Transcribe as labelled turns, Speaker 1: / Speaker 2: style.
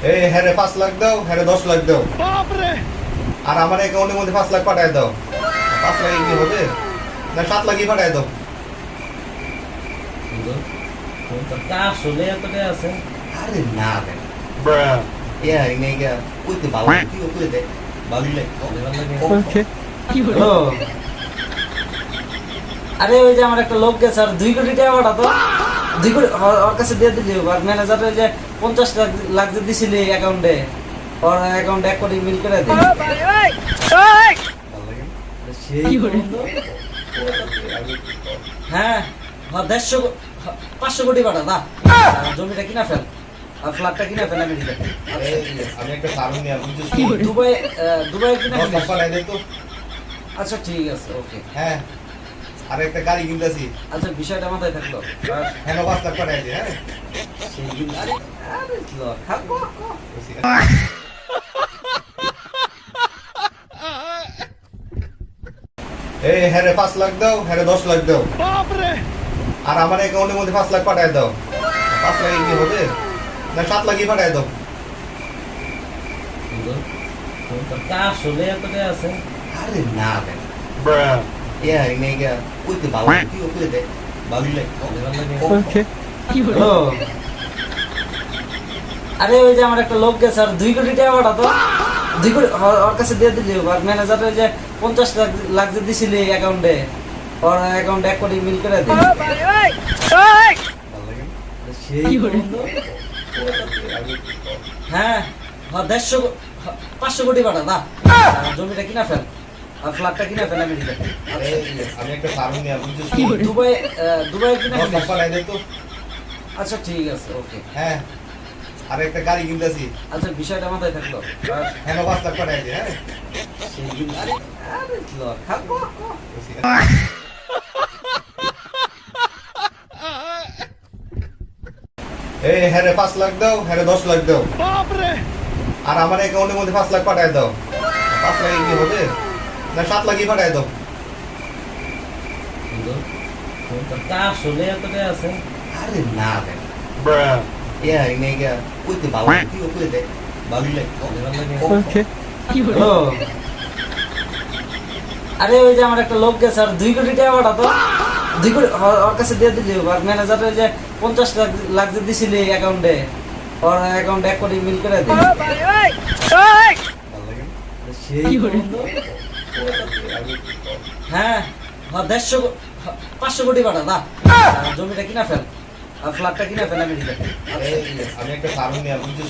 Speaker 1: এই হ্যারে 5 লাখ দাও, হ্যারে 10 লাখ দাও। আর আমার অ্যাকাউন্টের মধ্যে 5 লাখ পাঠায় দাও। 5 লাখ কি হবে? না 7 লাখই পাঠায় দাও।
Speaker 2: আসলে এতটাই আছে।
Speaker 1: আরে না রে। এই গা কইতে ভালো তুইও কই দে। ভালোই লাগে।
Speaker 3: Okay.
Speaker 2: হ্যালো। আরে ওই যে আমার একটা লোক গেছে আর 2 কোটি টাকা পাঠাতো। 2 কোটি ওর কাছে দিয়ে দিলি আর ম্যানেজারের যে 50 লাখ যে দিছিলি অ্যাকাউন্টে ওর অ্যাকাউন্টে 1 কোটি মিল করে দিলি।
Speaker 1: ভালো লাগে।
Speaker 2: সেই বন্ধু। হ্যাঁ 500 কোটি পাঠা না জমিটা কিনা ফেল আর ফ্ল্যাটটা কিনা ফেল আমেরিকাতে।
Speaker 1: আমি একটা ফার্ম নিয়ে বুঝছিস
Speaker 2: দুবাই কিনা
Speaker 1: 10 লাখ
Speaker 2: ফেল।
Speaker 1: পাঠায় দে তো।
Speaker 2: আচ্ছা ঠিক আছে ওকে।
Speaker 1: হ্যাঁ। আর একটা গাড়ি কিনতেছি।
Speaker 2: আচ্ছা বিষয়টা মাথায় থাকলো। আর
Speaker 1: হ্যাঁ 5 লাখ পাঠায় দে, হ্যাঁ।
Speaker 2: সেই দিন আরে আরে লো খাবো।
Speaker 1: এই হ্যারে 5 লাখ দাও, হ্যারে 10 লাখ দাও। আর আমার অ্যাকাউন্টের মধ্যে 5 লাখ পাঠায় দাও। 5 লাখ কি হবে? না 7 লাখই পাঠায় দাও।
Speaker 2: আসলে এতটাই আছে।
Speaker 1: আরে না রে। এই গা কইতে ভালো তুইও কই দে। ভালোই লাগে।
Speaker 3: Okay.
Speaker 2: হ্যালো। আরে ওই যে আমার একটা লোক গেছে আর 2 কোটি টাকা পাঠাতো। 2 কোটি ওর কাছে দিয়ে দিলি আর ম্যানেজারের যে 50 লাখ যে দিছিলি অ্যাকাউন্টে ওর অ্যাকাউন্টে 1 কোটি মিল করে দিলি।
Speaker 1: ভালো লাগে।
Speaker 2: সেই বন্ধু। হ্যাঁ 500 কোটি পাঠা না জমিটা কিনা ফেল আর ফ্ল্যাটটা কিনা ফেল আমেরিকাতে।
Speaker 1: আমি একটা ফার্ম নিয়ে বুঝছিস
Speaker 2: দুবাই কিনা
Speaker 1: 10 লাখ
Speaker 2: ফেল।
Speaker 1: পাঠায় দে তো।
Speaker 2: আচ্ছা ঠিক আছে ওকে।
Speaker 1: হ্যাঁ। আর একটা গাড়ি কিনতেছি।
Speaker 2: আচ্ছা বিষয়টা মাথায় থাকলো। আর
Speaker 1: হ্যাঁ 5 লাখ পাঠায় দে, হ্যাঁ।
Speaker 2: সেই দিন আরে আরে লো খাবো।
Speaker 1: এই হ্যারে 5 লাখ দাও, হ্যারে 10 লাখ দাও। আর আমার অ্যাকাউন্টের মধ্যে 5 লাখ পাঠায় দাও। 5 লাখ কি হবে? না 7 লাখই পাঠায় দাও।
Speaker 2: আসলে এতটাই আছে।
Speaker 1: আরে না রে। এই গা কইতে ভালো তুইও কই দে। ভালোই লাগে।
Speaker 3: Okay.
Speaker 2: হ্যালো। আরে ওই যে আমার একটা লোক গেছে আর 2 কোটি টাকা পাঠাতো। 2 কোটি ওর কাছে দিয়ে দিলি আর ম্যানেজারের যে 50 লাখ যে দিছিলি অ্যাকাউন্টে ওর অ্যাকাউন্টে 1 কোটি মিল করে দিলি।
Speaker 1: ভালো লাগে।
Speaker 2: সেই বন্ধু। হ্যাঁ 500 কোটি পাঠা না জমিটা কিনা ফেল আর ফ্ল্যাটটা কিনা ফেল আমেরিকাতে।
Speaker 1: আমি একটা ফার্ম নিয়ে বুঝছিস